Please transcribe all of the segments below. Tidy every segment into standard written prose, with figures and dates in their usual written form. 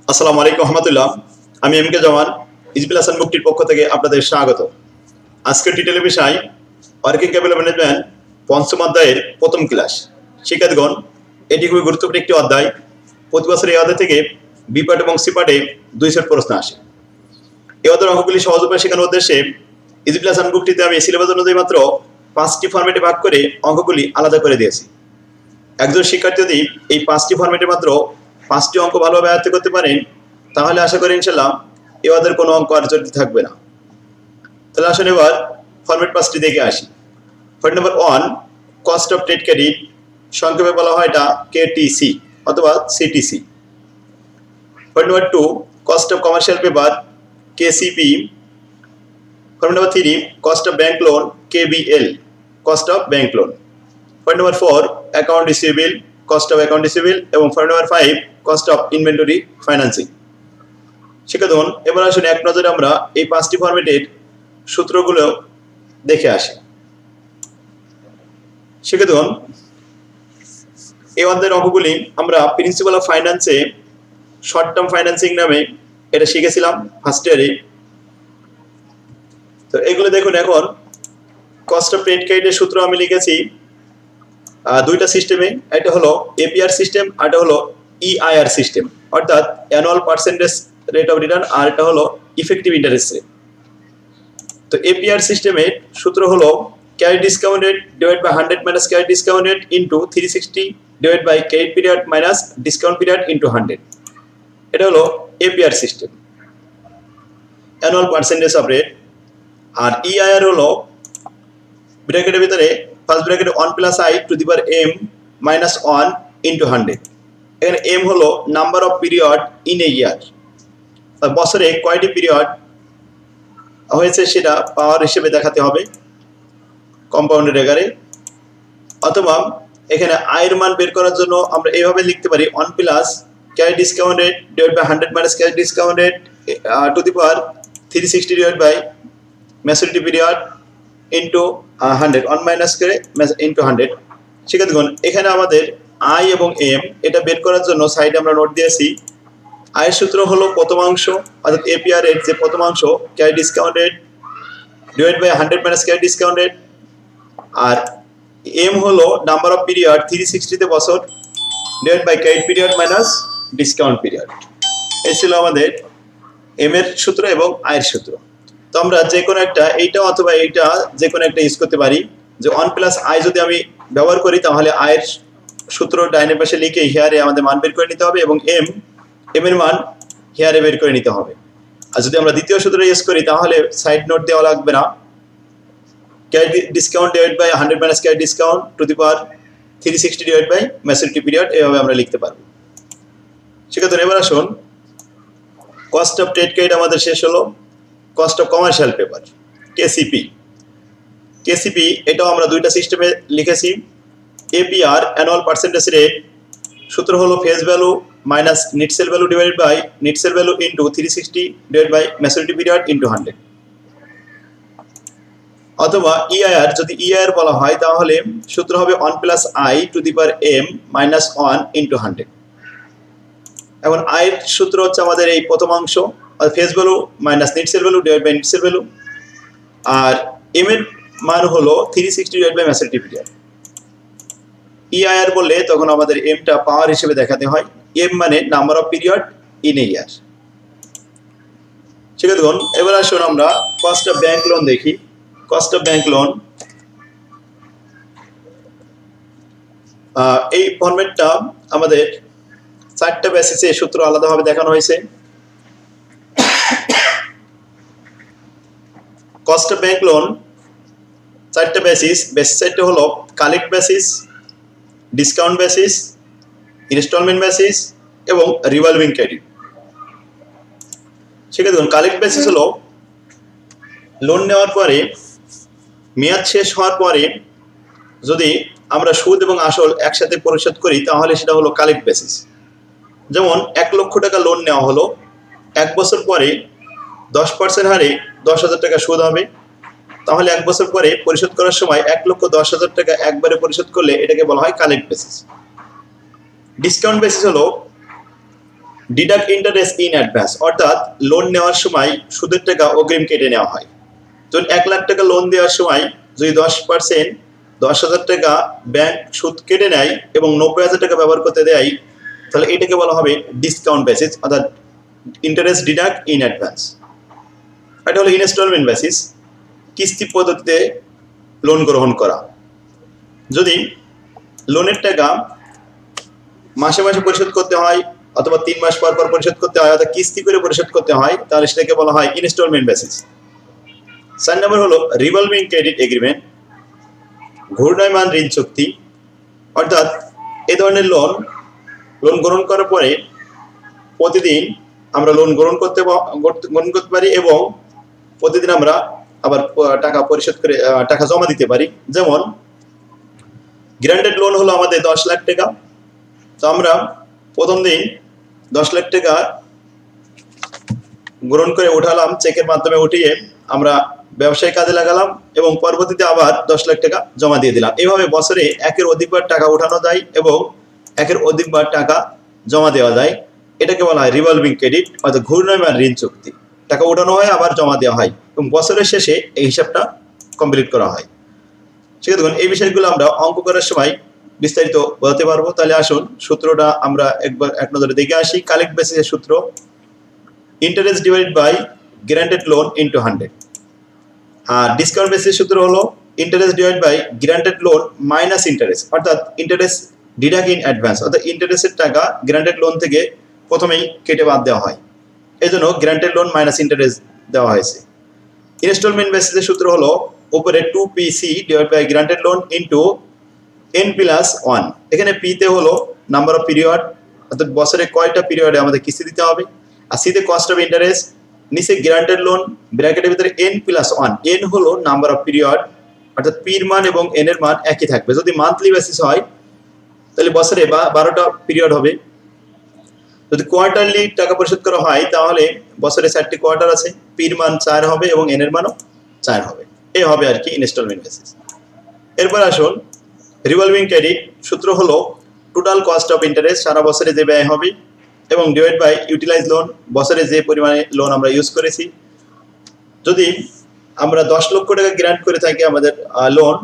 আসসালামু আলাইকুম রহমতুল্লাহ। আমি এম কে জামান, ইজবিল হাসান মুক্তির পক্ষ থেকে আপনাদের স্বাগত। আজকের টিটেলের বিষয় ওয়ার্কিং ক্যাপিটাল ম্যানেজমেন্ট পঞ্চম অধ্যায়ের প্রথম ক্লাস। শিক্ষার্থীগণ, এটি খুবই গুরুত্বপূর্ণ একটি অধ্যায়। প্রতি বছর এই অধ্যায় থেকে বি পার্ট এবং সি পার্টে 2 সেট প্রশ্ন আসে। এই অধ্যায়ের অঙ্কগুলি সহজ উপায়ে শেখানোর উদ্দেশ্যে ইজবিল হাসান বুকটিতে আমি সিলেবাস অনুযায়ী মাত্র 5টি ফরম্যাটে ভাগ করে অঙ্কগুলি আলাদা করে দিয়েছি। একজন শিক্ষার্থী যদি এই 5টি ফরম্যাটে মাত্র 5টি অঙ্ক ভালোভাবে আয়ত্ত করতে পারেন, তাহলে আশা করি ইনশাল্লাহ এ অধ্যায়ের কোনো অঙ্ক আর জড়িত থাকবে না। তাহলে আসুন এবার ফরম্যাট 5টি দেখে আসি। Format number 1, cost of trade credit, সংক্ষেপে বলা হয় এটা কেটিসি অথবা CTC. Format number 2, cost of commercial paper, KCP. Format number 3, cost of bank loan, KBL, cost of bank loan. Point number 4, account receivable, cost of account receivable. এবং point number 5, cost of inventory financing. শিক্ষার্থীগণ, এবার আসুন এক নজরে আমরা এই 5টি ফরম্যাটের সূত্রগুলো দেখে আসি। শিক্ষার্থীগণ, এই অধ্যায়ের অঙ্কগুলি আমরা প্রিন্সিপাল অফ ফাইন্যান্সে শর্ট টার্ম ফাইন্যান্সিং নামে এটা শিখেছিলাম ফার্স্ট ইয়ারে। তো এগুলো দেখুন, এখন কস্ট অফ ট্রেড ক্রেডিটের সূত্র আমি লিখেছি দুইটা সিস্টেমে। একটা হলো এপিআর সিস্টেম, আর একটা হলো ইআইআর সিস্টেম, অর্থাৎ annual percentage rate of return, আর এটা হলো ইফেক্টিভ ইন্টারেস্ট রেট। তো এপিআর সিস্টেমের সূত্র হলো cash discount rate divide by 100 minus cash discount rate into 360 divide by credit period minus discount period into 100। এটা হলো APR system, annual percentage of rate. আর ইআইআর হলো ব্র্যাকেটের ভিতরে ফার্স্ট ব্র্যাকেটে 1 plus I to the power M minus 1 into 100। এখানে M হলো number of period in a year, বছরে কয়টি পিরিয়ড হয়েছে সেটা পাওয়ার হিসেবে দেখাতে হবে কম্পাউন্ডেড আকারে। অথবা এখানে আয়ের মান বের করার জন্য আমরা এইভাবে লিখতে পারি 1 plus cash discount rate divide by 100 minus cash discount rate to the power 360 divide by maturity period into 100, 1 minus করে ইন্টু 100। শিক্ষার্থীগণ, এখানে আমাদের আই এবং এম এটা বের করার জন্য সাইডে আমরা নোট দিয়েছি। আয়ের সূত্র হলো প্রথমাংশ, অর্থাৎ এপিআর এর যে প্রথমাংশ cash discount rate divide by 100 minus cash discount rate. আর এম হলো নাম্বার অফ পিরিয়ড 360 তে বছর divide by credit period minus discount period. এই ছিল আমাদের এম এর সূত্র এবং আয়ের সূত্র। তো আমরা যে কোনো একটা, এইটা অথবা এইটা যে কোনো একটা ইউজ করতে পারি। যে 1 প্লাস আই যদি আমি ব্যবহার করি, তাহলে আয়ের সূত্র ডাইনের পাশে লিখে হিয়ারে আমাদের মান বের করে নিতে হবে, এবং এম এর মান হিয়ারে বের করে নিতে হবে। আর যদি আমরা দ্বিতীয় সূত্র ইউজ করি, তাহলে সাইড নোট দেওয়া লাগবে না। Cash discount divide by 100 minus cash discount to the power 360 divide by maturity period, এইভাবে আমরা লিখতে পারবো। সেক্ষেত্রে এবার আসুন, কস্ট অফ ট্রেড ক্রেডিট আমাদের শেষ হলো। Cost of commercial paper, KCP. KCP এটাও আমরা দুইটা সিস্টেমে লিখেছি। এপিআর অ্যানুয়াল পার্সেন্টেজ রেট, সূত্র হলো face value minus net sale value divided by net sale value into 360 divide by maturity period into 100। অথবা ইআইআর, যদি ইআইআর বলা হয়, তাহলে সূত্র হবে 1 plus I to the power M minus 1 into 100। এখন আয়ের সূত্র হচ্ছে আমাদের এই প্রথমাংশ, face value minus net sale value divide by net sale value. আর এম এর মান হলো 360 divide by maturity period. EIR বললে তখন আমাদের এমটা পাওয়ার হিসেবে দেখাতে হয়। এম মানে number of period in a year. ঠিক আছে, দেখুন এবার আসুন আমরা কস্ট অফ ব্যাংক লোন দেখি। কস্ট অফ ব্যাংক লোন, এই ফরম্যাটটা আমাদের 4টা বেসিসে সূত্র আলাদাভাবে দেখানো হয়েছে। কস্ট অফ ব্যাংক লোন 4টা বেসিস। বেসিস 4টা হলো collect basis, discount basis, instalment basis এবং রিভলভিং ক্রেডিট। সেক্ষেত্রে কালেক্ট বেসিস হলো লোন নেওয়ার পরে মেয়াদ শেষ হওয়ার পরে যদি আমরা সুদ এবং আসল একসাথে পরিশোধ করি, তাহলে সেটা হলো কালেক্ট বেসিস। যেমন 1 লক্ষ টাকা লোন নেওয়া হলো, 1 বছর পরে 10% হারে 10,000 টাকা সুদ হবে। তাহলে 1 বছর পরে পরিশোধ করার সময় 1,10,000 টাকা একবারে পরিশোধ করলে এটাকে বলা হয় কালেক্ট বেসিস। ডিসকাউন্ট বেসিস হলো ডিডাক্ট ইন্টারেস্ট ইন অ্যাডভান্স, অর্থাৎ লোন নেওয়ার সময় সুদের টাকা অগ্রিম কেটে নেওয়া হয়। ধরুন 1 লাখ টাকা লোন দেওয়ার সময় যদি 10% 10,000 টাকা ব্যাংক সুদ কেটে নেয় এবং 90,000 টাকা ব্যবহার করতে দেয়, তাহলে এটাকে বলা হবে ডিসকাউন্ট বেসিস, অর্থাৎ ইন্টারেস্ট ডিডাক্ট ইন অ্যাডভান্স। এটা হলো ইনস্টলমেন্ট বেসিস, কিস্তি পদ্ধতিতে লোন গ্রহণ করা। যদি লোনের টাকা মাসে মাসে পরিশোধ করতে হয় অথবা 3 মাস পর পর পরিশোধ করতে হয় অথবা কিস্তি করে পরিশোধ করতে হয়, তাহলে সেটাকে বলা হয় ইনস্টলমেন্ট বেসিস। 4 নম্বর হলো রিভলভিং ক্রেডিট এগ্রিমেন্ট, ঘূর্ণায়মান ঋণ চুক্তি, অর্থাৎ এই ধরনের লোন গ্রহণ করার পরে প্রতিদিন আমরা লোন গ্রহণ করতে পারি এবং প্রতিদিন আমরা আবার টাকা পরিশোধ করে টাকা জমা দিতে পারি। যেমন গ্রান্টেড লোন হলো আমাদের 10 লাখ টাকা, তো আমরা প্রথম দিন 10 লাখ টাকা গ্রহণ করে উঠালাম, চেকের মাধ্যমে উঠিয়ে আমরা ব্যবসায় কাজে লাগালাম এবং পরবর্তীতে আবার 10 লাখ টাকা জমা দিয়ে দিলাম। এইভাবে বছরে একের অধিকবার টাকা উঠানো যায় এবং একের অধিকবার টাকা জমা দেওয়া যায়। এটাকে বলা হয় রিভলভিং ক্রেডিট, অর্থাৎ ঘূর্ণায়মান ঋণ চুক্তি। টাকা উঠানো হয় আবার জমা দেওয়া হয় এবং বছরের শেষে এই হিসাবটা কমপ্লিট করা হয়। ঠিক আছে, দেখুন এই বিষয়গুলো আমরা অঙ্ক করার সময় বিস্তারিত বোঝাতে পারবো। তাহলে আসুন সূত্রটা আমরা একবার এক নজরে দেখে আসি। কালেক্ট বেসিসের সূত্র interest divided by granted loan into 100, আর ডিসকাউন্ট বেসিসের সূত্র হলো interest divide by granted loan minus interest, অর্থাৎ ইন্টারেস্ট ডিডাক্ট ইন অ্যাডভান্স, অর্থাৎ ইন্টারেস্টের টাকা গ্রান্টেড লোন থেকে প্রথমেই কেটে বাদ দেওয়া হয়, এই জন্য গ্রান্টেড লোন মাইনাস ইন্টারেস্ট দেওয়া হয়েছে। ইনস্টলমেন্ট বেসিসের সূত্র হলো উপরে 2PC divide by granted loan into n+1। এখানে P তে হলো নাম্বার অফ পিরিয়ড, অর্থাৎ বছরে কয়টা পিরিয়ডে আমাদের কিস্তি দিতে হবে, আর C তে কস্ট অফ ইন্টারেস্ট, নিচে গ্রান্টেড লোন, ব্র্যাকেটের ভিতরে n+1। n হলো নাম্বার অফ পিরিয়ড, অর্থাৎ P এর মান এবং n এর মান একই থাকবে। যদি মান্থলি বেসিস হয় তাহলে বছরে 12টা পিরিয়ড হবে। যদি কোয়ার্টারলি টাকা পরিশোধ করা হয় তাহলে বছরে 4টি কোয়ার্টার আছে, P এর মান 4 হবে এবং n এর মানও 4 হবে। এই হবে আর কি ইনস্টলমেন্ট বেসিস। এরপর আসুন রিভলভিং ক্রেডিট, সূত্র হলো টোটাল কস্ট অফ ইন্টারেস্ট, সারা বছরে যে ব্যয় হবে, এবং ডিভাইড বাই ইউটিলাইজ লোন, বছরে যে পরিমাণে লোন আমরা ইউজ করেছি। যদি আমরা 10 লক্ষ টাকা গ্রান্ট করে থাকি, আমাদের লোন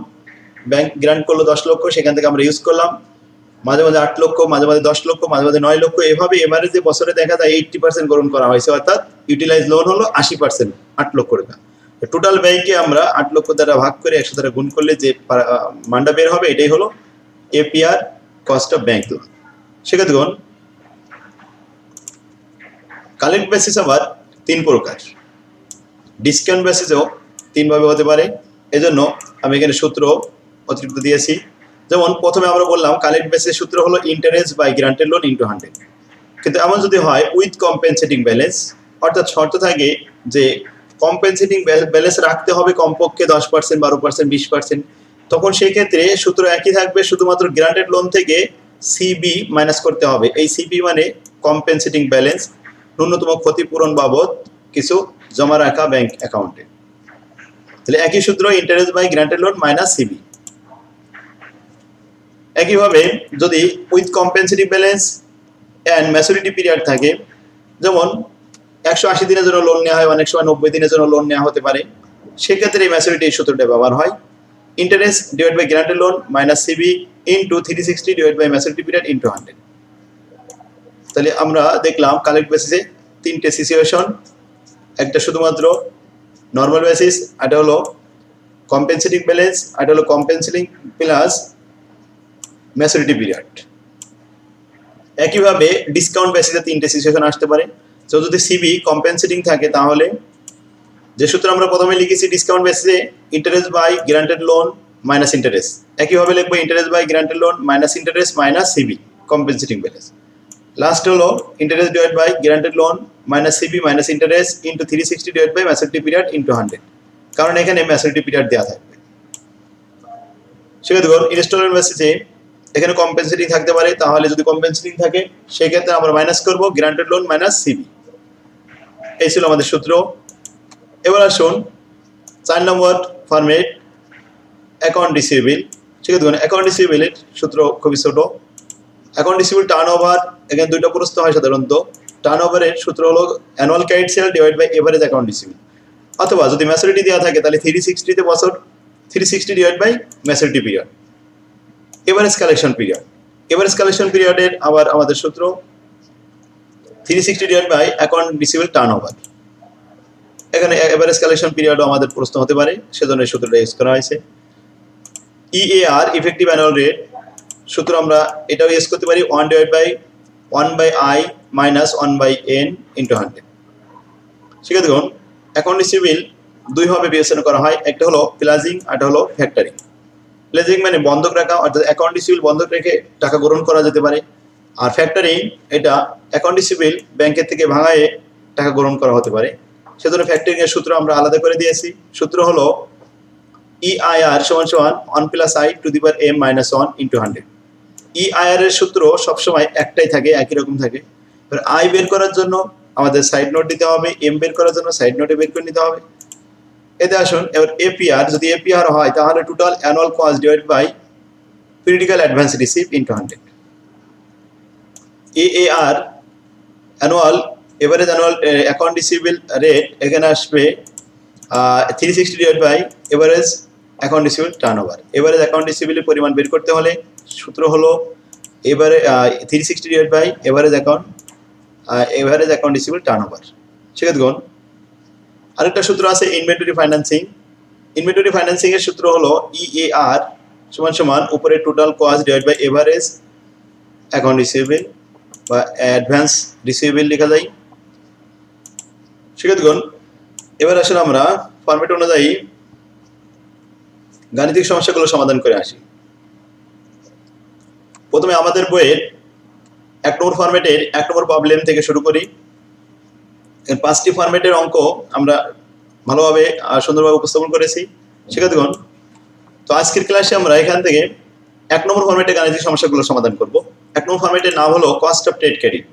ব্যাংক গ্রান্ট করলো 10 লক্ষ, সেখান থেকে আমরা ইউজ করলাম মাঝে মাঝে 8 লক্ষ, মাঝে মাঝে 10 লক্ষ, মাঝে মাঝে 9 লক্ষ, এভাবে এভারেজে বছরে দেখা যায় 80% গ্রহণ করা হয়েছে, অর্থাৎ ইউটিলাইজ লোন হলো 80%, 8 লক্ষ টাকা। টোটাল ব্যয়কে আমরা 8 লক্ষ দ্বারা ভাগ করে 100 দ্বারা গুণ করলে যে মানটা বের হবে এটাই হলো APR, cost of bank loan. সেক্ষেত্রে দেখুন কালেক্ট বেসিস আবার 3 প্রকার, ডিসকাউন্ট বেসিসও 3 ভাবে হতে পারে, এজন্য আমি এখানে সূত্র অতিরিক্ত দিয়েছি। যেমন প্রথমে আমরা বললাম কালেক্ট বেসিস সূত্র হলো interest by granted loan into 100, কিন্তু এমন যদি হয় উইথ কম্পেনসেটিং ব্যালেন্স, অর্থাৎ শর্ত থাকে যে কম্পেনসেটিং ব্যালেন্স রাখতে হবে কমপক্ষে 10%, 12%, 20%, তখন সেই ক্ষেত্রে সূত্র একই থাকবে, শুধুমাত্র গ্রান্টেড লোন থেকে CB মাইনাস করতে হবে। এই CB মানে কম্পেনসেটিং ব্যালেন্স, ন্যূনতম ক্ষতিপূরণ বাবদ কিছু জমা রাখা ব্যাংক অ্যাকাউন্টে। তাহলে একই সূত্র interest by granted loan minus CB। একইভাবে যদি with compensating balance and maturity period থাকে, যেমন 180 দিনের জন্য লোন নেওয়া হয়, অনেক সময় 90 দিনের জন্য লোন নেওয়া হতে পারে, সেক্ষেত্রে এই ম্যাচুরিটি সূত্রটা ব্যবহার হয় interest divide by granted loan minus CB into 360 divide by maturity period into 100। তাহলে আমরা দেখলাম কালেক্ট বেসিসে 3টে সিচুয়েশন, একটা শুধুমাত্র নর্মাল বেসিস, এটা হলো কম্পেনসেটিং ব্যালেন্স, এটা হলো কম্পেনসেটিং প্লাস ম্যাচুরিটি পিরিয়ড। একইভাবে ডিসকাউন্ট বেসিসে 3টে সিচুয়েশন আসতে পারে। তো যদি CB কম্পেনসেটিং থাকে তাহলে যে সূত্র আমরা প্রথমে লিখেছি ডিসকাউন্ট বেসিসে interest by granted loan minus interest, একইভাবে লিখবো interest by granted loan minus interest minus CB compensating balance. Last হলো interest divide by granted loan minus CB minus interest into 360 divide by maturity period into 100, কারণ এখানে maturity period দেওয়া থাকবে। সেক্ষেত্রে দেখুন instalment বেসিসে এখানে কম্পেনসেটিং থাকতে পারে, তাহলে যদি কম্পেনসেটিং থাকে সেই ক্ষেত্রে আমরা মাইনাস করব গ্রান্টেড লোন মাইনাস CB। এই ছিল আমাদের সূত্র। এবার আসুন 4 নম্বর ফরম্যাট অ্যাকাউন্ট রিসিভেবল। ঠিক আছে, অ্যাকাউন্ট রিসিভেবলের সূত্র খুবই ছোট। অ্যাকাউন্ট রিসিভেবল টার্ন ওভার, এখানে 2টা প্রশ্ন হয় সাধারণত, টার্নওভারের সূত্র হলো annual carried sale divide by average account receivable, অথবা যদি ম্যাচুরিটি দেওয়া থাকে তাহলে 360 বছর, 360 divide by maturity period. Average collection period, average collection পিরিয়ডের আবার আমাদের সূত্র 360 divide by account receivable turnover. এখানে এভারেজ কালেকশন পিরিয়ডও আমাদের প্রশ্ন হতে পারে, সেজন্য এই সূত্রটা ইউজ করা হয়েছে। ইএআর ইফেক্টিভ অ্যানুয়াল রেট সূত্র আমরা এটাও ইউজ করতে পারি 1 divide by 1/i minus 1/n into 100। সেক্ষেত্রে দেখুন অ্যাকাউন্ট রিসিভেবল দুইভাবে বিবেচনা করা হয়, একটা হলো প্লাজিং, একটা হলো ফ্যাক্টরিং। প্লেজিং মানে বন্ধক রাখা, অর্থাৎ অ্যাকাউন্ট রিসিভেবল বন্ধক রেখে টাকা গ্রহণ করা যেতে পারে। আর ফ্যাক্টরিং এটা অ্যাকাউন্ট রিসিভেবল ব্যাংকের থেকে ভাঙায়ে টাকা গ্রহণ করা হতে পারে। সেজন্য ফ্যাক্টরিং এর সূত্র আমরা আলাদা করে দিয়েছি। সূত্র হলো EIR সমান সমান 1 plus i two the power m minus 1 into 100। EIR এর সূত্র সবসময় একটাই থাকে, একই রকম থাকে। এবার i বের করার জন্য আমাদের সাইড নোট দিতে হবে, m বের করার জন্য সাইড নোটে বের করে নিতে হবে। এতে আসুন এবার APR, যদি APR হয় তাহলে total annual cost divide by periodical advance receive into 100। AAR annual average annual account receivable rate এখানে আসবে 360 divide by average account receivable turnover. Average account রিসিভেবলের পরিমাণ বের করতে হলে সূত্র হলো এবারে 360 divide by average account receivable turnover. সেক্ষেত্রে আরেকটা সূত্র আছে ইনভেন্টরি ফাইন্যান্সিং। ইনভেন্টরি ফাইন্যান্সিং এর সূত্র হলো EAR সমান সমান উপরে total cost divide by average account receivable বা অ্যাডভান্স রিসিভেবল লেখা যায়। সেক্ষেত্রে এবার আসলে আমরা ফরম্যাট অনুযায়ী গাণিতিক সমস্যাগুলো সমাধান করে আসি। প্রথমে আমাদের বইয়ের 1 নম্বর ফরম্যাটের 1 নম্বর প্রবলেম থেকে শুরু করি। 5টি ফরম্যাটের অঙ্ক আমরা ভালোভাবে সুন্দরভাবে উপস্থাপন করেছি। সেক্ষেত্রে তো আজকের ক্লাসে আমরা এখান থেকে 1 নম্বর ফরম্যাটের গাণিতিক সমস্যাগুলো সমাধান করব। 1 নম্বর ফরম্যাটের নাম হলো cost of trade credit.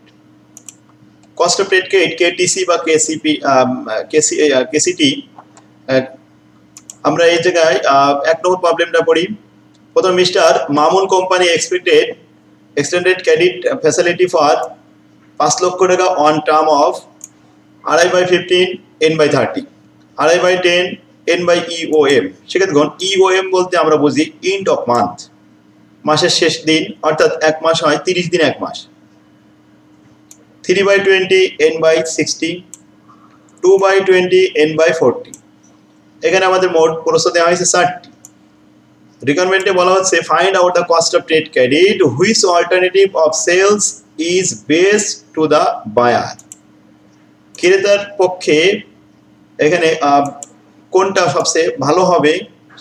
Cost of trade credit KTC বা কেসিটি। আমরা এই জায়গায় 1 নম্বর প্রবলেমটা পড়ি। প্রথম mister Mamun company extended credit facility for 5 লক্ষ টাকা on term of 2.5/15 n/30, 2.5/10 n/EOM। সেক্ষেত্রে EOM বলতে আমরা বুঝি এন্ড অফ মান্থ, মাসের শেষ দিন, অর্থাৎ 1 মাস হয় 30 দিন 1 মাস। 3/20 n/60, 2/20 n/40। এখানে আমাদের মোট প্রশ্ন দেওয়া হয়েছে 4টি। রিকোয়ারমেন্টে বলা হচ্ছে find out the cost of trade credit which alternative of sales is best to the buyer. ক্রেতার পক্ষে এখানে কোনটা সবচেয়ে ভালো হবে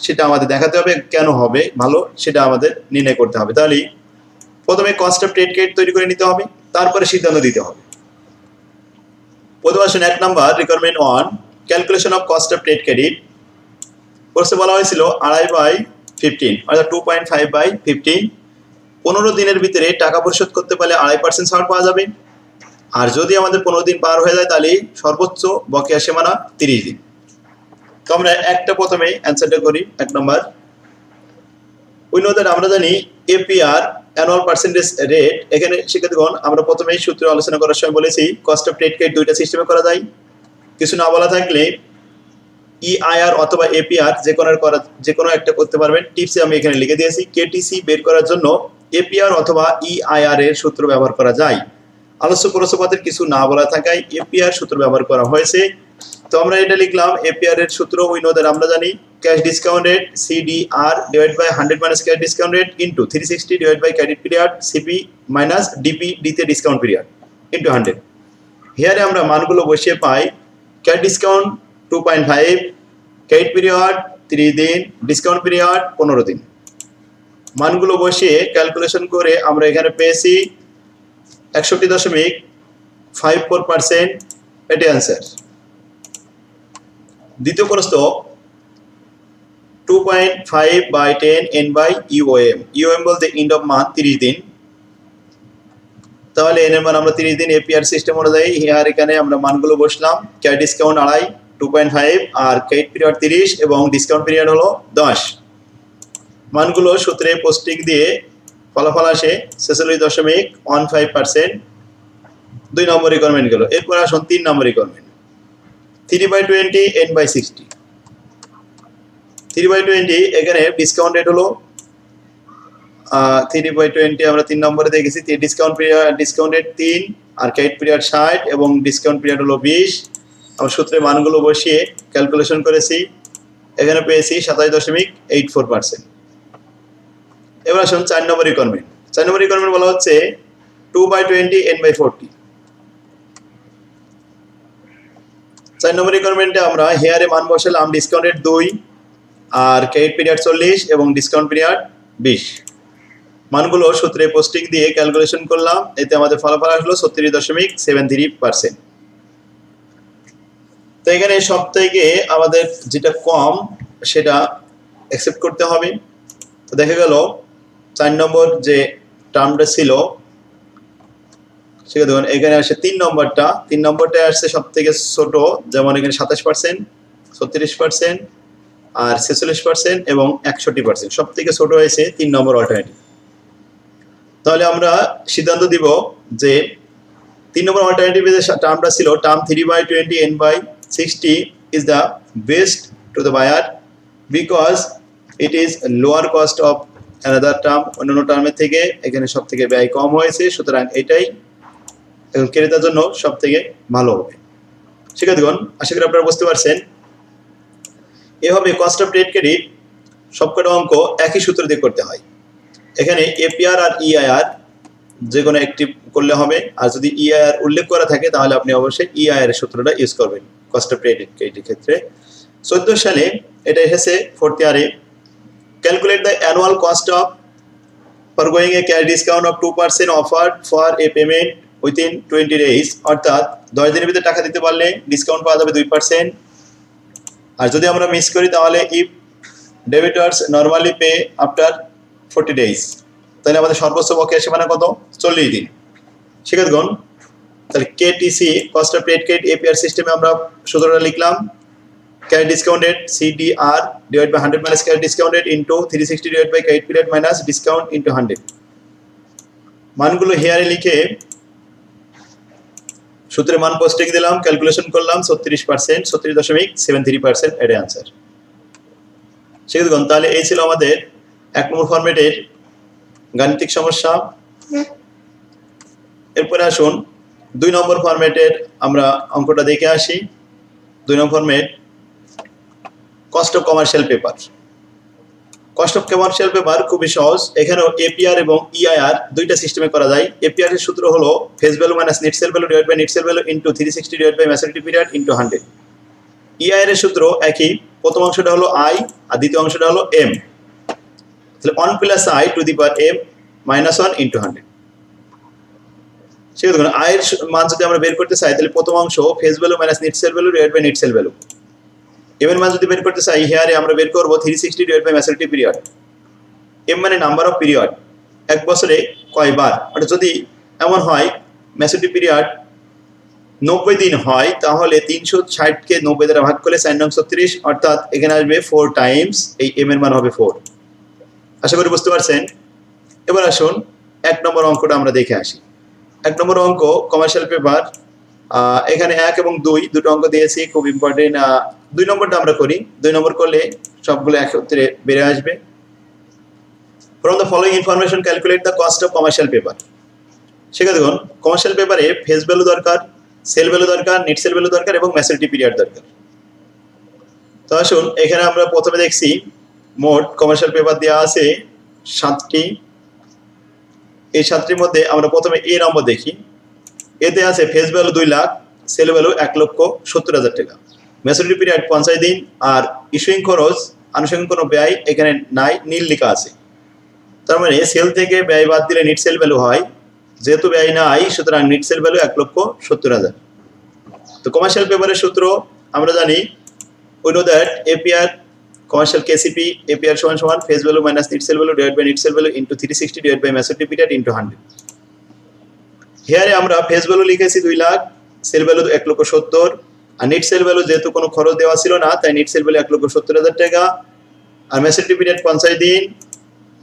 সেটা আমাদের দেখাতে হবে, কেন হবে ভালো সেটা আমাদের নির্ণয় করতে হবে। তাহলে প্রথমে কস্ট অফ ট্রেড ক্রেডিট তৈরি করে নিতে হবে, তারপরে সিদ্ধান্ত দিতে হবে। প্রথমে আসুন 1 number requirement 1 calculation of cost of trade credit. প্রশ্নে বলা হয়েছিল 2.5/15 অর্থাৎ 2.5/15 15 দিনের ভিতরে টাকা পরিশোধ করতে পারলে 2.5% ছাড় পাওয়া যাবে। আর যদি আমাদের 15 দিন পার হয়ে যায় তাহলে সর্বোচ্চ বকেয়া সীমানা 30 দিন। তো আমরা একটা প্রথমে অ্যান্সারটা করি। 1 নম্বর উইনোদের আমরা জানি APR অ্যানুয়াল পার্সেন্টেজ রেট। এখানে শিক্ষার্থীগণ আমরা প্রথমেই সূত্র আলোচনা করার সময় বলেছি কস্ট অফ ট্রেড ক্রেডিট দুইটা সিস্টেমে করা যায়। কিছু না বলা থাকলে EIR অথবা APR যে কোনো একটা করতে পারবেন। টিপসে আমি এখানে লিখে দিয়েছি। KTC বের করার জন্য APR অথবা EIR এর সূত্র ব্যবহার করা যায়। আলোচ্য প্রশ্নপত্রের কিছু না বলা থাকায় APR সূত্র ব্যবহার করা হয়েছে। তো আমরা এটা লিখলাম APR এর সূত্র উইনোদের আমরা জানি cash discount rate CDR divide by 100 minus cash discount rate into 360 divide by credit period CP minus DP, ডিতে ডিসকাউন্ট পিরিয়ড ইনটু 100। হিয়ারে আমরা মানগুলো বসিয়ে পাই ক্যাশ ডিসকাউন্ট 2.5, ক্রেডিট পিরিয়ড 3 দিন, ডিসকাউন্ট পিরিয়ড 15 দিন। মানগুলো বসিয়ে ক্যালকুলেশন করে আমরা এখানে পেয়েছি 61.54%। এটি অ্যান্সার। দ্বিতীয় প্রশ্ন 2.5/10 n/EOM। EOM বলতে এন্ড অফ মান্থ 30 দিন। তাহলে এর মান আমরা 30 দিন APR সিস্টেম অনুযায়ী হিয়ার এখানে আমরা মানগুলো বসলাম। ক্যাশ ডিসকাউন্ট 2.5, 2.5 আর ক্রেডিট পিরিয়ড 30 এবং ডিসকাউন্ট পিরিয়ড হলো 10। মানগুলো সূত্রে পোস্টিং দিয়ে ফলাফল আসে 46.15%। 2 নম্বর রিকোয়ারমেন্ট গেল। এরপর আসুন 3 নম্বর রিকোয়ারমেন্ট 3/20 n/60 3/20 এখানে ডিসকাউন্ট রেট হলো 3/20 আমরা 3 নম্বরে দেখেছি ডিসকাউন্ট রেট 3 আর ক্রেডিট পিরিয়ড 60 এবং ডিসকাউন্ট পিরিয়ড হলো 20। আমরা সূত্রে মানগুলো বসিয়ে ক্যালকুলেশন করেছি, এখানে পেয়েছি 27.84%। এবার আসুন 4 নম্বর রিকোয়ারমেন্ট। 4 নম্বর রিকোয়ারমেন্ট বলা হচ্ছে 2/20 n/40। 4 নম্বর রিকোয়ারমেন্টে আমরা হেয়ারে মান বসালাম ডিসকাউন্ট রেট 2 আর ক্রেডিট পিরিয়ড 40 এবং ডিসকাউন্ট পিরিয়ড 20। মানগুলো সূত্রে পোস্টিং দিয়ে ক্যালকুলেশন করলাম, এতে আমাদের ফলাফল আসলো 36.73%। তো এখানে সব থেকে আমাদের যেটা কম সেটা অ্যাকসেপ্ট করতে হবে। তো দেখা গেল 4 নম্বর যে টার্মটা ছিল সেটা দেখুন এখানে আসে 3 নম্বরটা আসছে সব থেকে ছোট, যেমন এখানে 27%, 36% আর 46% এবং 61%। সব থেকে ছোট হয়েছে 3 নম্বর অল্টারনেটিভ। তাহলে আমরা সিদ্ধান্ত দিব যে 3 নম্বর অল্টারনেটিভে যে টার্মটা ছিল term 3/20 n/60 is the best to the buyer because it is lower cost of another term। অন্যান্য টার্মের থেকে এখানে সব থেকে ব্যয় কম হয়েছে, সুতরাং এটাই ক্রেতার জন্য সব থেকে ভালো হবে। শিক্ষার্থীগণ, আশা করি আপনারা বুঝতে পারছেন। এভাবে কস্ট অফ ট্রেড ক্রেডিট সবকটা অঙ্ক একই সূত্র দিয়ে করতে হয়। এখানে এপিআর আর ইআইআর যে কোনো একটি করলে হবে, আর যদি ইআইআর উল্লেখ করা থাকে তাহলে আপনি অবশ্যই ইআইআর এর সূত্রটা ইউজ করবেন কস্ট অফ ট্রেড ক্রেডিটের ক্ষেত্রে। 14 সালে এটা এসেছে 4th ইয়ারে। Calculate the annual cost of forgoing a cash discount of 2% offered for a payment within 20 days। অর্থাৎ 10 দিনের ভিতরে টাকা দিতে পারলে ডিসকাউন্ট পাওয়া যাবে 2%। আর যদি আমরা মিস করি তাহলে if debtors normally pay after 40 days, তাহলে আমাদের সর্বোচ্চ বকেয়া সীমানা কত? 40 দিন। শিক্ষার্থীগণ, তাহলে KTC cost of trade credit APR সিস্টেমে আমরা সূত্রটা লিখলাম cash discount rate CDR divide by 100 minus cash discount rate into 360 divide by credit period minus discount into 100। মানগুলো হেয়ারে লিখে সূত্রে মান পোস্টিং দিলাম, ক্যালকুলেশন করলাম 36%, 36.73% এর आंसर। শিক্ষার্থীগণ, তাহলে এই ছিল আমাদের 1 নম্বর ফরম্যাটের গাণিতিক সমস্যা। এরপরে আসুন 2 নম্বর ফরম্যাটের আমরা অঙ্কটা দেখে আসি। 2 number format cost of commercial paper. Cost of commercial paper খুবই সহজ। এখানেও এপিআর এবং ইআইআর দুইটা সিস্টেমে করা যায়। এপিআর এর সূত্র হলো face value minus net sale value divide by net sale value into 360 divide by maturity period into 100। EIR এর সূত্র একই, প্রথম অংশটা হলো আই আর দ্বিতীয় অংশটা হলো এম। তাহলে 1 plus I to the power M minus 1 into 100। ঠিক আছে, আই এর মান যদি আমরা বের করতে চাই তাহলে প্রথম অংশ face value minus net sale value divide by net sale value. M এর মান যদি বের করতে চাই হিয়ারে আমরা বের করব 360 divide by maturity period. M মানে নাম্বার অফ পিরিয়ড, এক বছরে কয়বার। অর্থাৎ যদি এমন হয় ম্যাচুরিটি পিরিয়ড 90 দিন হয় তাহলে 360 কে 90 দ্বারা ভাগ করলে 4 নং 36, অর্থাৎ এখানে আসবে 4 টাইমস এই এম এর মান হবে 4। আশা করি বুঝতে পারছেন। এবার আসুন 1 নম্বর অঙ্কটা আমরা দেখে আসি। 1 নম্বর অঙ্ক কমার্শিয়াল পেপার। এখানে 1 এবং 2 দুটো অঙ্ক দিয়েছি, খুব ইম্পর্টেন্ট। 2 নম্বরটা আমরা করি। 2 নম্বর করলে সবগুলো একত্রে বেড়ে আসবে। From the following information calculate the cost of commercial paper। সেটা দেখুন, কমার্শিয়াল পেপারে ফেস ভ্যালু দরকার, সেল ভ্যালু দরকার, নেট সেল ভ্যালু দরকার এবং ম্যাচুরিটি পিরিয়ড দরকার। তো আসুন এখানে আমরা প্রথমে দেখছি মোট কমার্শিয়াল পেপার দেওয়া আছে 7টি। এই 7টির মধ্যে আমরা প্রথমে এ নম্বর দেখি। এতে আছে face value 2 lakh, sale value 1,70,000 টাকা, ম্যাচুরিটি পিরিয়ড 50 দিন, আর ইস্যুইং খরচ আনুষঙ্গিক কোনো ব্যয় এখানে নাই, নীল লেখা আছে। তার মানে সেল থেকে ব্যয় বাদ দিলে নেট সেল ভ্যালু হয়, যেহেতু ব্যয় নাই সুতরাং নেট সেল ভ্যালু 1,70,000। তো কমার্শিয়াল পেপারের সূত্র আমরা জানি, we know that APR commercial KCP APR সমান face value minus net sale value divided by net sale value into 360 divided by maturity period into 100। here আমরা face value লিখেছি 2 lakh, sale value 1,70,000 আর net sale value যেহেতু কোনো খরচ দেওয়া ছিল না তাই নেট সেল ভ্যালু 1,70,000 টাকা আর ম্যাচুরিটি পিরিয়ড 50 দিন।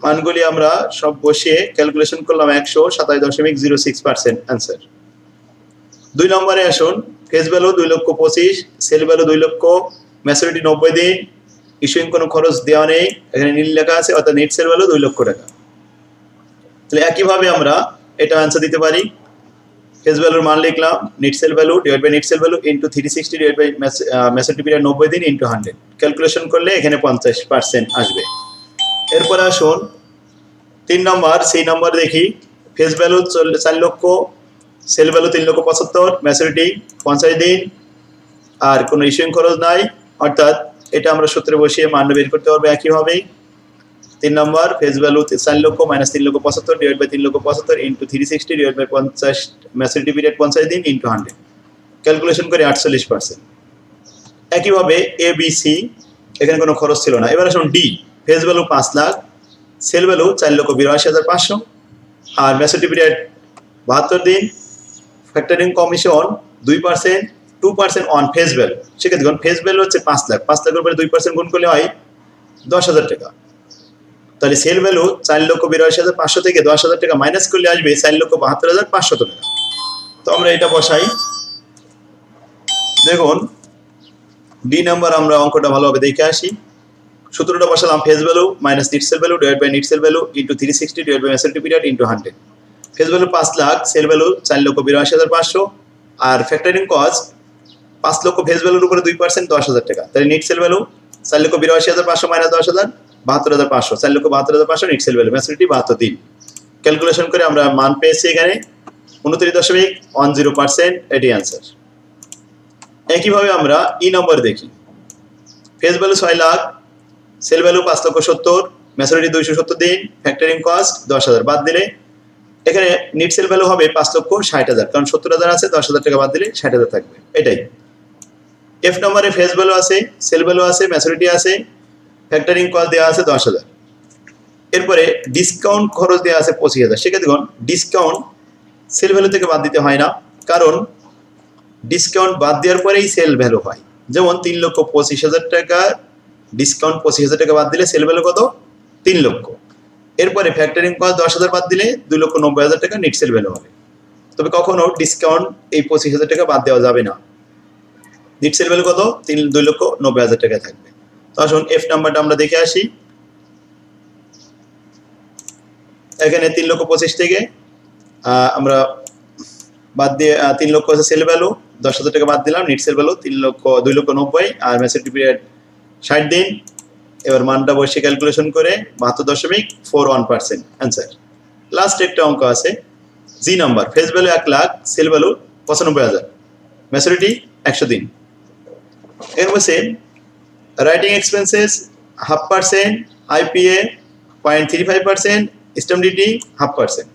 মানগুলি আমরা সব বসিয়ে ক্যালকুলেশন করলাম 127.06% आंसर। 2 নম্বরে আসুন, ফেস ভ্যালু 2,25,000, সেল ভ্যালু 2 লক্ষ, ম্যাচুরিটি 90 দিন, ইস্যুইং কোনো খরচ দেওয়া নেই, এখানে নীল লেখা আছে, অর্থাৎ নেট সেল ভ্যালু 2 লক্ষ টাকা। তাহলে একইভাবে আমরা এটা অ্যান্সার দিতে পারি। ফেস ভ্যালুর মান লিখলাম, net sale value divide by net sale value into 360 divide by maturity period 90 দিন ইন্টু 100, ক্যালকুলেশন করলে এখানে 50% আসবে। এরপরে আসুন 3 নম্বর, সেই নম্বর দেখি। ফেস ভ্যালু 4 লক্ষ, সেল ভ্যালু 3,75,000, ম্যাচুরিটি 50 দিন, আর কোনো ইস্যুইং খরচ নাই, অর্থাৎ এটা আমরা সূত্রে বসিয়ে মান বের করতে পারবো একইভাবেই। 3 নম্বর, ফেস ভ্যালু 4 লক্ষ minus 3,75,000 divide by 3,75,000 into 360 divide by 50, maturity period 50 দিন ইন্টু 100, ক্যালকুলেশন করে 48%। একইভাবে এ বি সি, এখানে কোনো খরচ ছিল না। এবার আসুন D, face value 5 lakh, sale value 4,82,500, আর ম্যাচুরিটি পিরিয়ড 72 দিন, factoring commission 2%, 2% on face value. সেক্ষেত্রে দেখুন ফেস ভ্যালু হচ্ছে 5 লাখ, 5 লাখের উপরে 2% গুণ করলে হয় 10,000 টাকা। তাহলে সেল ভ্যালু 4,82,500 থেকে 10,000 টাকা মাইনাস করলে আসবে 4,72,500 টাকা। তো আমরা এটা বসাই। দেখুন ডি নাম্বার আমরা অঙ্কটা ভালোভাবে দেখে আসি। সূত্রটা বসালাম, face value minus net sale value divide by net sale value into 360 divide by maturity period into 100। Face value 5 lakh, sale value 4,82,500, আর ফ্যাক্টরিং কস্ট 5 লক্ষ ফেস ভ্যালুর উপরে 2% 10,000 টাকা। তাহলে net sale value 4,82,500 minus 10,000 72,500, 4,72,500 net sale value, maturity 72 দিন। Calculation করে আমরা মান পেয়েছি এখানে 29.10%, এটি অ্যান্সার। একইভাবে আমরা ই নম্বর দেখি। Face value 6 lakh, sale value 5,70,000, maturity 270 দিন, ফ্যাক্টরিং কস্ট 10,000 বাদ দিলে এখানে নেট সেল ভ্যালু হবে 5,60,000, কারণ 70,000 আছে, 10,000 টাকা বাদ দিলে 60,000 থাকবে, এটাই। এফ নম্বরে ফেস ভ্যালু আছে, সেল ভ্যালু আছে, ম্যাচুরিটি আছে, ফ্যাক্টরিং কস্ট দেওয়া আছে 10,000। এরপরে ডিসকাউন্ট খরচ দেওয়া আছে 25,000। সেক্ষেত্রে দেখুন ডিসকাউন্ট সেল ভ্যালু থেকে বাদ দিতে হয় না, কারণ ডিসকাউন্ট বাদ দেওয়ার পরেই সেল ভ্যালু হয়। যেমন 3,25,000 টাকা ডিসকাউন্ট 25,000 টাকা বাদ দিলে সেল ভ্যালু কত? 3 লক্ষ। এরপরে ফ্যাক্টরিং কস্ট 10,000 বাদ দিলে 2,90,000 টাকা নেট সেল ভ্যালু হবে। তবে কখনো ডিসকাউন্ট এই 25,000 টাকা বাদ দেওয়া যাবে না। নেট সেল ভ্যালু কত? 2,90,000 টাকা থাকবে। তো আসুন এফ নাম্বারটা আমরা দেখে আসি। এখানে 3,25,000 থেকে আমরা বাদ দিয়ে 3 লক্ষ আছে সেল ভ্যালু, 10,000 টাকা বাদ দিলাম, নেট সেল ভ্যালু 2,90,000, আর ম্যাচুরিটি পিরিয়ড 60 দিন। এবার মানটা বসে ক্যালকুলেশন করে 72.41% অ্যান্সার। লাস্ট একটা অঙ্ক আছে G number, face value 1 lakh, sale value 95,000, maturity 100 দিন। এর বসে writing expenses 0.5%, IPA 0.35%, stamp duty 0.5%।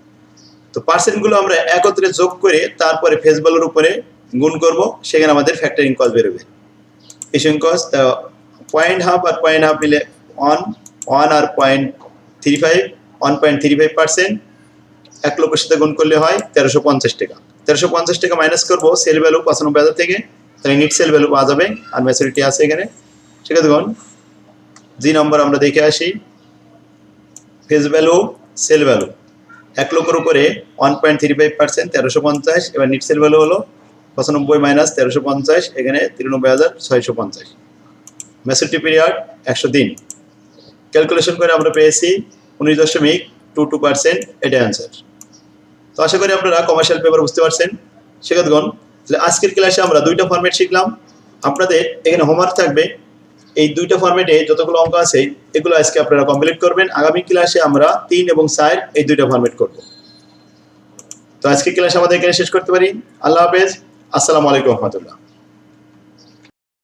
তো পার্সেন্টগুলো আমরা একত্রে যোগ করে তারপরে ফেস ভ্যালুর উপরে গুণ করব, সেখানে আমাদের ফ্যাক্টরিং কস্ট বেরোবে। ইস্যুইং কস্ট 0.5 আর 0.5 মিলে 1 আর 0.35, 1.35%। 1 লক্ষের সাথে গুণ করলে হয় 1,350 টাকা। 1,350 টাকা মাইনাস করবো সেল ভ্যালু 95,000 থেকে, তাহলে নেট সেল ভ্যালু পাওয়া যাবে, আর ম্যাচুরিটি আছে এখানে। ঠিক আছে, দেখুন জি নম্বর আমরা দেখে আসি। ফেস ভ্যালু, সেল ভ্যালু 1 লক্ষের উপরে 1.35%, 1,350। এবার নেট সেল ভ্যালু হলো 95 মাইনাস 1,350, এখানে 93,650। ম্যাচুরিটি পিরিয়ড 100 দিন। ক্যালকুলেশন করে আমরা পেয়েছি 19.22%, এটা অ্যান্সার। তো আশা করি আপনারা কমার্শিয়াল পেপার বুঝতে পারছেন। শিক্ষার্থীগণ, আজকের ক্লাসে আমরা 2টা ফরম্যাট শিখলাম। আপনাদের এখানে হোমওয়ার্ক থাকবে, এই 2টা ফরম্যাটে যতগুলো অঙ্ক আছে এগুলো আজকে আপনারা কমপ্লিট করবেন। আগামী ক্লাসে আমরা 3 এবং 4 এই 2টা ফরম্যাট করব। তো আজকের ক্লাস আমাদের এখানে শেষ করতে পারি। আল্লাহ হাফেজ, আসসালামু আলাইকুম রহমতুল্লাহ।